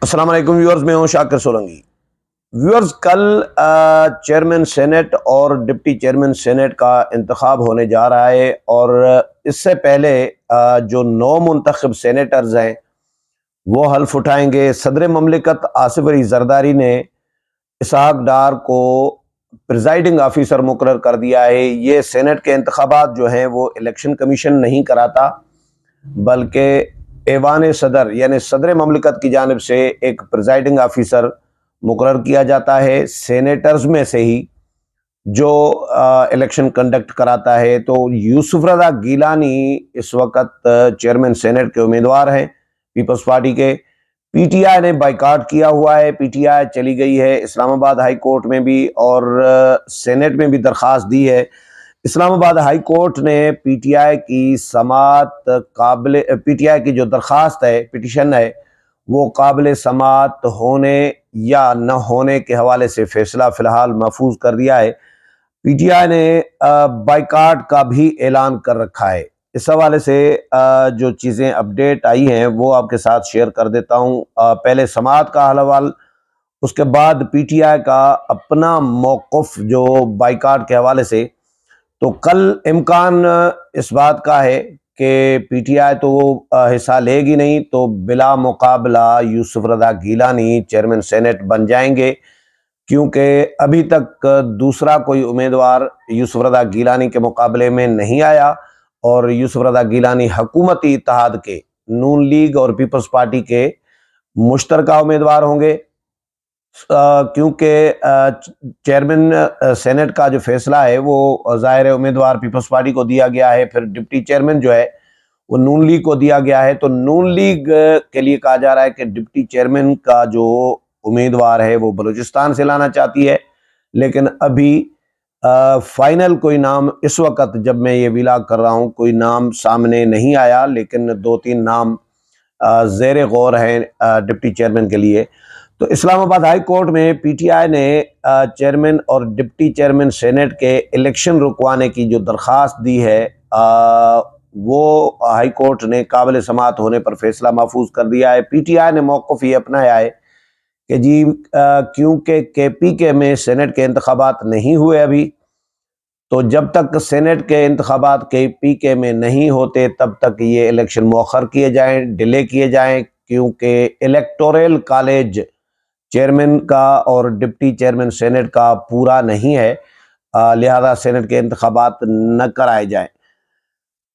السلام علیکم ویورز، میں ہوں شاکر سولنگی۔ ویورز، کل چیئرمین سینٹ اور ڈپٹی چیئرمین سینٹ کا انتخاب ہونے جا رہا ہے، اور اس سے پہلے جو 9 منتخب سینیٹرز ہیں وہ حلف اٹھائیں گے۔ صدر مملکت آصف علی زرداری نے اسحاق ڈار کو پریزائیڈنگ آفیسر مقرر کر دیا ہے۔ یہ سینٹ کے انتخابات جو ہیں وہ الیکشن کمیشن نہیں کراتا، بلکہ ایوان صدر یعنی صدر مملکت کی جانب سے ایک پریزائیڈنگ آفیسر مقرر کیا جاتا ہے سینیٹرز میں سے ہی، جو الیکشن کنڈکٹ کراتا ہے۔ تو یوسف رضا گیلانی اس وقت چیئرمین سینٹ کے امیدوار ہیں پیپلز پارٹی کے۔ پی ٹی آئی نے بائیکاٹ کیا ہوا ہے، پی ٹی آئی چلی گئی ہے اسلام آباد ہائی کورٹ میں بھی اور سینٹ میں بھی درخواست دی ہے۔ اسلام آباد ہائی کورٹ نے پی ٹی آئی کی سماعت پی ٹی آئی کی جو درخواست ہے، پٹیشن ہے، وہ قابل سماعت ہونے یا نہ ہونے کے حوالے سے فیصلہ فی الحال محفوظ کر دیا ہے۔ پی ٹی آئی نے بائیکاٹ کا بھی اعلان کر رکھا ہے۔ اس حوالے سے جو چیزیں اپڈیٹ آئی ہیں وہ آپ کے ساتھ شیئر کر دیتا ہوں۔ پہلے سماعت کا حوالہ، اس کے بعد پی ٹی آئی کا اپنا موقف جو بائیکاٹ کے حوالے سے۔ تو کل امکان اس بات کا ہے کہ پی ٹی آئی تو حصہ لے گی نہیں، تو بلا مقابلہ یوسف رضا گیلانی چیئرمین سینٹ بن جائیں گے، کیونکہ ابھی تک دوسرا کوئی امیدوار یوسف رضا گیلانی کے مقابلے میں نہیں آیا، اور یوسف رضا گیلانی حکومتی اتحاد کے نون لیگ اور پیپلز پارٹی کے مشترکہ امیدوار ہوں گے، کیونکہ چیئرمین سینٹ کا جو فیصلہ ہے وہ ظاہر امیدوار پیپلز پارٹی کو دیا گیا ہے، پھر ڈپٹی چیئرمین جو ہے وہ نون لیگ کو دیا گیا ہے۔ تو نون لیگ کے لیے کہا جا رہا ہے کہ ڈپٹی چیئرمین کا جو امیدوار ہے وہ بلوچستان سے لانا چاہتی ہے، لیکن ابھی فائنل کوئی نام اس وقت جب میں یہ ویلاگ کر رہا ہوں کوئی نام سامنے نہیں آیا، لیکن 2-3 نام زیر غور ہیں ڈپٹی چیئرمین کے لیے۔ تو اسلام آباد ہائی کورٹ میں پی ٹی آئی نے چیئرمین اور ڈپٹی چیئرمین سینٹ کے الیکشن رکوانے کی جو درخواست دی ہے وہ ہائی کورٹ نے قابل سماعت ہونے پر فیصلہ محفوظ کر دیا ہے۔ پی ٹی آئی نے موقف یہ اپنایا ہے کہ جی کیونکہ کے پی کے میں سینٹ کے انتخابات نہیں ہوئے ابھی، تو جب تک سینٹ کے انتخابات کے پی کے میں نہیں ہوتے تب تک یہ الیکشن مؤخر کیے جائیں، ڈیلے کیے جائیں، کیونکہ الیکٹورل کالج چیئرمین کا اور ڈپٹی چیئرمین سینٹ کا پورا نہیں ہے، لہذا سینٹ کے انتخابات نہ کرائے جائیں۔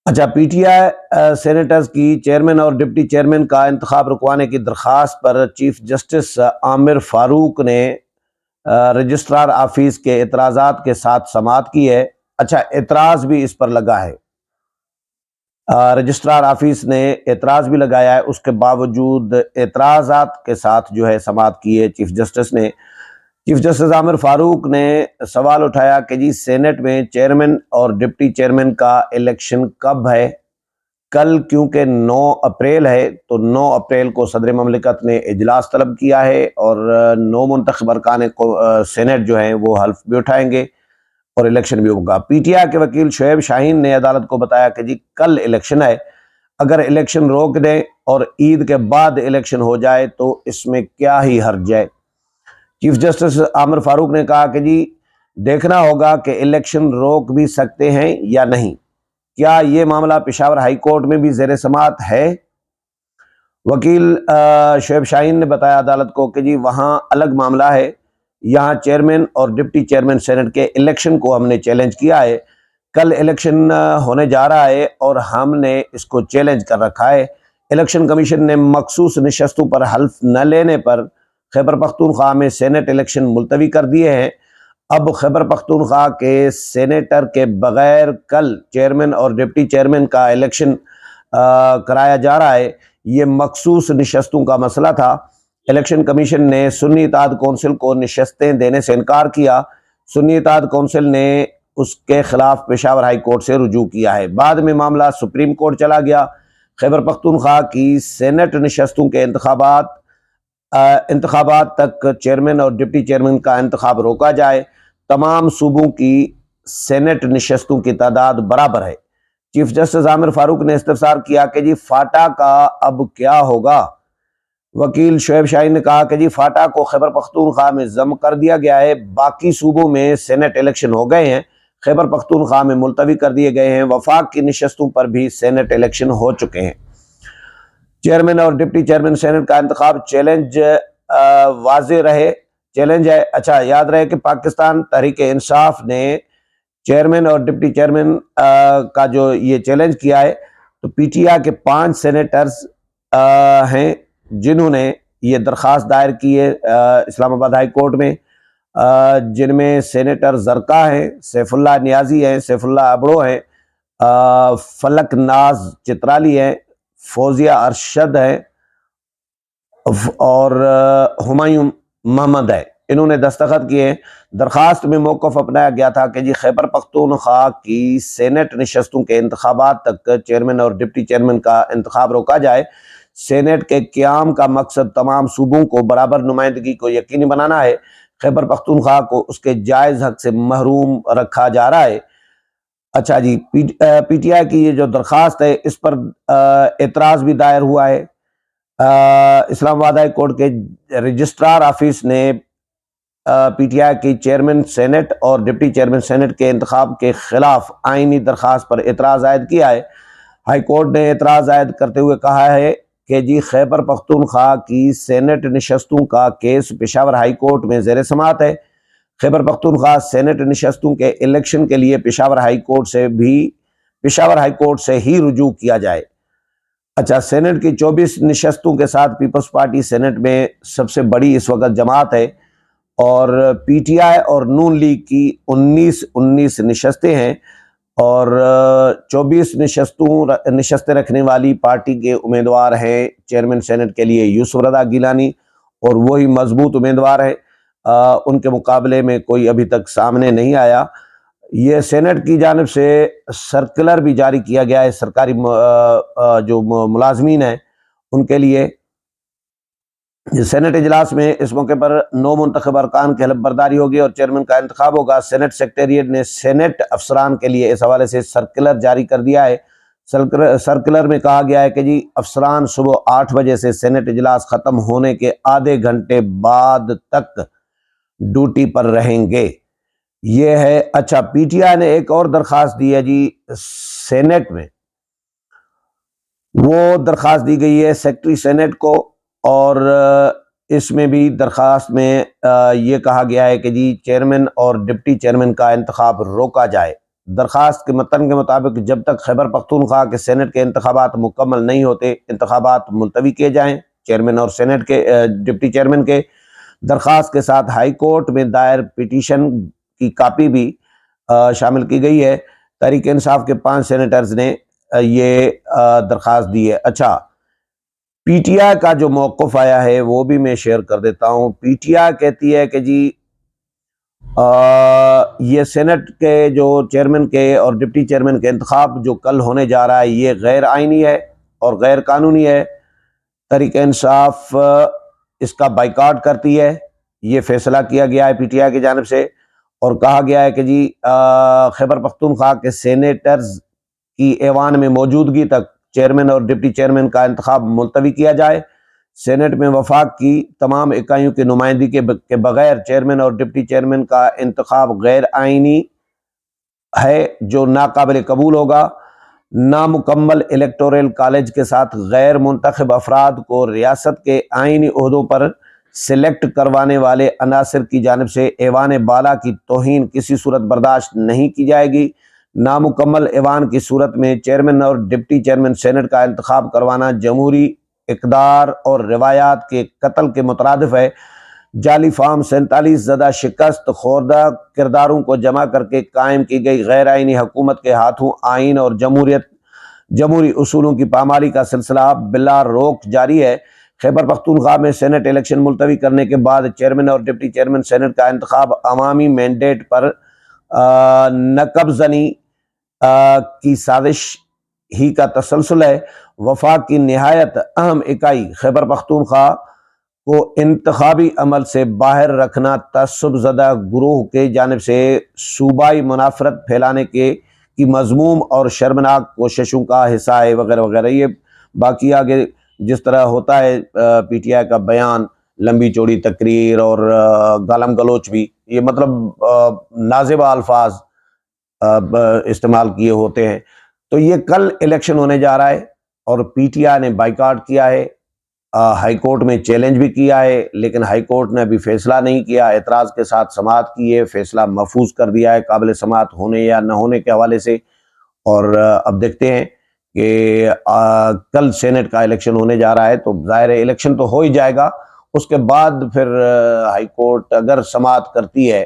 اچھا، پی ٹی آئی سینیٹرز کی چیئرمین اور ڈپٹی چیئرمین کا انتخاب رکوانے کی درخواست پر چیف جسٹس عامر فاروق نے رجسٹرار آفیس کے اعتراضات کے ساتھ سماعت کی ہے۔ اچھا، اعتراض بھی اس پر لگا ہے، رجسٹرار آفیس نے اعتراض بھی لگایا ہے، اس کے باوجود اعتراضات کے ساتھ جو ہے سماعت کی ہے چیف جسٹس نے۔ چیف جسٹس عامر فاروق نے سوال اٹھایا کہ جی سینٹ میں چیئرمین اور ڈپٹی چیئرمین کا الیکشن کب ہے؟ کل کیونکہ 9 اپریل ہے، تو 9 اپریل کو صدر مملکت نے اجلاس طلب کیا ہے، اور 9 منتخب ارکان سینٹ جو ہیں وہ حلف بھی اٹھائیں گے اور الیکشن بھی ہوگا۔ پی ٹی آئی کے وکیل شعیب شاہین نے عدالت کو بتایا کہ جی کل الیکشن ہے، اگر الیکشن روک دیں اور عید کے بعد الیکشن ہو جائے تو اس میں کیا ہی حرج ہے۔ چیف جسٹس عامر فاروق نے کہا کہ جی دیکھنا ہوگا کہ الیکشن روک بھی سکتے ہیں یا نہیں، کیا یہ معاملہ پشاور ہائی کورٹ میں بھی زیر سماعت ہے؟ وکیل شعیب شاہین نے بتایا عدالت کو کہ جی وہاں الگ معاملہ ہے، یہاں چیئرمین اور ڈپٹی چیئرمین سینٹ کے الیکشن کو ہم نے چیلنج کیا ہے، کل الیکشن ہونے جا رہا ہے اور ہم نے اس کو چیلنج کر رکھا ہے۔ الیکشن کمیشن نے مخصوص نشستوں پر حلف نہ لینے پر خیبر پختونخوا میں سینٹ الیکشن ملتوی کر دیے ہیں۔ اب خیبر پختونخوا کے سینیٹر کے بغیر کل چیئرمین اور ڈپٹی چیئرمین کا الیکشن کرایا جا رہا ہے۔ یہ مخصوص نشستوں کا مسئلہ تھا۔ الیکشن کمیشن نے سنی اتحاد کونسل کو نشستیں دینے سے انکار کیا۔ سنی اتحاد کونسل نے اس کے خلاف پشاور ہائی کورٹ سے رجوع کیا ہے۔ بعد میں معاملہ سپریم کورٹ چلا گیا۔ خیبر پختونخوا کی سینٹ نشستوں کے انتخابات تک چیئرمین اور ڈپٹی چیئرمین کا انتخاب روکا جائے۔ تمام صوبوں کی سینٹ نشستوں کی تعداد برابر ہے۔ چیف جسٹس عامر فاروق نے استفسار کیا کہ جی فاٹا کا اب کیا ہوگا؟ وکیل شعیب شاہین نے کہا کہ جی فاٹا کو خیبر پختونخوا میں ضم کر دیا گیا ہے، باقی صوبوں میں سینٹ الیکشن ہو گئے ہیں، خیبر پختونخوا میں ملتوی کر دیے گئے ہیں، وفاق کی نشستوں پر بھی سینٹ الیکشن ہو چکے ہیں۔ چیئرمین اور ڈپٹی چیئرمین سینٹ کا انتخاب چیلنج واضح رہے، چیلنج ہے۔ اچھا یاد رہے کہ پاکستان تحریک انصاف نے چیئرمین اور ڈپٹی چیئرمین کا جو یہ چیلنج کیا ہے، تو پی ٹی آئی کے 5 سینیٹرز ہیں جنہوں نے یہ درخواست دائر کی ہے اسلام آباد ہائی کورٹ میں، جن میں سینیٹر زرقا ہیں، سیف اللہ نیازی ہیں، سیف اللہ ابڑو ہیں، فلک ناز چترالی ہیں، فوزیہ ارشد ہیں اور ہمایوں محمد ہے۔ انہوں نے دستخط کیے۔ درخواست میں موقف اپنایا گیا تھا کہ جی خیبر پختونخوا کی سینٹ نشستوں کے انتخابات تک چیئرمین اور ڈپٹی چیئرمین کا انتخاب روکا جائے۔ سینٹ کے قیام کا مقصد تمام صوبوں کو برابر نمائندگی کو یقینی بنانا ہے۔ خیبر پختونخوا کو اس کے جائز حق سے محروم رکھا جا رہا ہے۔ اچھا جی پی ٹی آئی کی یہ جو درخواست ہے اس پر اعتراض بھی دائر ہوا ہے۔ اسلام آباد ہائی کورٹ کے رجسٹرار آفس نے پی ٹی آئی کی چیئرمین سینٹ اور ڈپٹی چیئرمین سینٹ کے انتخاب کے خلاف آئینی درخواست پر اعتراض عائد کیا ہے۔ ہائی کورٹ نے اعتراض عائد کرتے ہوئے کہا ہے کہ جی خیبر پختونخوا کی سینٹ نشستوں کا کیس پشاور ہائی کورٹ میں زیر سماعت ہے۔ خیبر پختونخوا سینٹ نشستوں کے الیکشن کے لیے پشاور ہائی کورٹ سے ہی رجوع کیا جائے۔ اچھا سینٹ کی 24 نشستوں کے ساتھ پیپلز پارٹی سینٹ میں سب سے بڑی اس وقت جماعت ہے، اور پی ٹی آئی اور نون لیگ کی 19 نشستیں ہیں، اور 24 نشستیں رکھنے والی پارٹی کے امیدوار ہیں چیئرمین سینٹ کے لیے یوسف رضا گیلانی، اور وہی مضبوط امیدوار ہے، ان کے مقابلے میں کوئی ابھی تک سامنے نہیں آیا۔ یہ سینٹ کی جانب سے سرکلر بھی جاری کیا گیا ہے سرکاری جو ملازمین ہیں ان کے لیے۔ سینٹ اجلاس میں اس موقع پر 9 منتخب ارکان کی حلف برداری ہوگی اور چیئرمین کا انتخاب ہوگا۔ سینٹ سیکریٹریٹ نے سینٹ افسران کے لیے اس حوالے سے سرکلر جاری کر دیا ہے۔ سرکلر میں کہا گیا ہے کہ جی افسران صبح 8 بجے سے سینٹ اجلاس ختم ہونے کے آدھے گھنٹے بعد تک ڈیوٹی پر رہیں گے۔ یہ ہے۔ اچھا پی ٹی آئی نے ایک اور درخواست دی ہے جی سینٹ میں، وہ درخواست دی گئی ہے سیکرٹری سینٹ کو، اور اس میں بھی درخواست میں یہ کہا گیا ہے کہ جی چیئرمین اور ڈپٹی چیئرمین کا انتخاب روکا جائے۔ درخواست کے متن کے مطابق جب تک خیبر پختونخوا کے سینٹ کے انتخابات مکمل نہیں ہوتے انتخابات ملتوی کیے جائیں چیئرمین اور سینٹ کے ڈپٹی چیئرمین کے۔ درخواست کے ساتھ ہائی کورٹ میں دائر پٹیشن کی کاپی بھی شامل کی گئی ہے۔ تحریک انصاف کے 5 سینیٹرز نے یہ درخواست دی ہے۔ اچھا پی ٹی آئی کا جو موقف آیا ہے وہ بھی میں شیئر کر دیتا ہوں۔ پی ٹی آئی کہتی ہے کہ جی یہ سینٹ کے جو چیئرمین کے اور ڈپٹی چیئرمین کے انتخاب جو کل ہونے جا رہا ہے یہ غیر آئینی ہے اور غیر قانونی ہے۔ تحریک انصاف اس کا بائیکاٹ کرتی ہے، یہ فیصلہ کیا گیا ہے پی ٹی آئی کی جانب سے، اور کہا گیا ہے کہ جی خیبر پختونخوا کے سینیٹرز کی ایوان میں موجودگی تک چیئرمین اور ڈپٹی چیئرمین کا انتخاب ملتوی کیا جائے۔ سینٹ میں وفاق کی تمام اکائیوں کی نمائندگی کے بغیر چیئرمین اور ڈپٹی چیئرمین کا انتخاب غیر آئینی ہے جو ناقابل قبول ہوگا۔ نامکمل الیکٹورل کالج کے ساتھ غیر منتخب افراد کو ریاست کے آئینی عہدوں پر سلیکٹ کروانے والے عناصر کی جانب سے ایوان بالا کی توہین کسی صورت برداشت نہیں کی جائے گی۔ نامکمل ایوان کی صورت میں چیئرمین اور ڈپٹی چیئرمین سینٹ کا انتخاب کروانا جمہوری اقدار اور روایات کے قتل کے مترادف ہے۔ جعلی فارم 47 زدہ شکست خوردہ کرداروں کو جمع کر کے قائم کی گئی غیر آئینی حکومت کے ہاتھوں آئین اور جمہوری اصولوں کی پامالی کا سلسلہ بلا روک جاری ہے۔ خیبر پختونخوا میں سینٹ الیکشن ملتوی کرنے کے بعد چیئرمین اور ڈپٹی چیئرمین سینٹ کا انتخاب عوامی مینڈیٹ پر نقب زنی کی سازش ہی کا تسلسل ہے۔ وفاق کی نہایت اہم اکائی خیبر پختونخوا کو انتخابی عمل سے باہر رکھنا، تعصب زدہ گروہ کے جانب سے صوبائی منافرت پھیلانے کی مذموم اور شرمناک کوششوں کا حصہ ہے، وغیرہ وغیرہ۔ یہ باقی آگے جس طرح ہوتا ہے پی ٹی آئی کا بیان، لمبی چوڑی تقریر اور گالم گلوچ بھی، یہ مطلب نازیبا الفاظ استعمال کیے ہوتے ہیں۔ تو یہ کل الیکشن ہونے جا رہا ہے اور پی ٹی آئی نے بائیکاٹ کیا ہے، ہائی کورٹ میں چیلنج بھی کیا ہے، لیکن ہائی کورٹ نے ابھی فیصلہ نہیں کیا، اعتراض کے ساتھ سماعت کی ہے، فیصلہ محفوظ کر دیا ہے قابل سماعت ہونے یا نہ ہونے کے حوالے سے۔ اور اب دیکھتے ہیں کہ کل سینٹ کا الیکشن ہونے جا رہا ہے، تو ظاہر ہے الیکشن تو ہو ہی جائے گا، اس کے بعد پھر ہائی کورٹ اگر سماعت کرتی ہے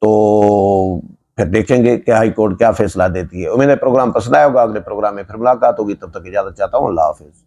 تو پھر دیکھیں گے کہ ہائی کورٹ کیا فیصلہ دیتی ہے۔ امید ہے پروگرام پسند آیا ہوگا، اگلے پروگرام میں پھر ملاقات ہوگی، تب تک اجازت چاہتا ہوں، اللہ حافظ۔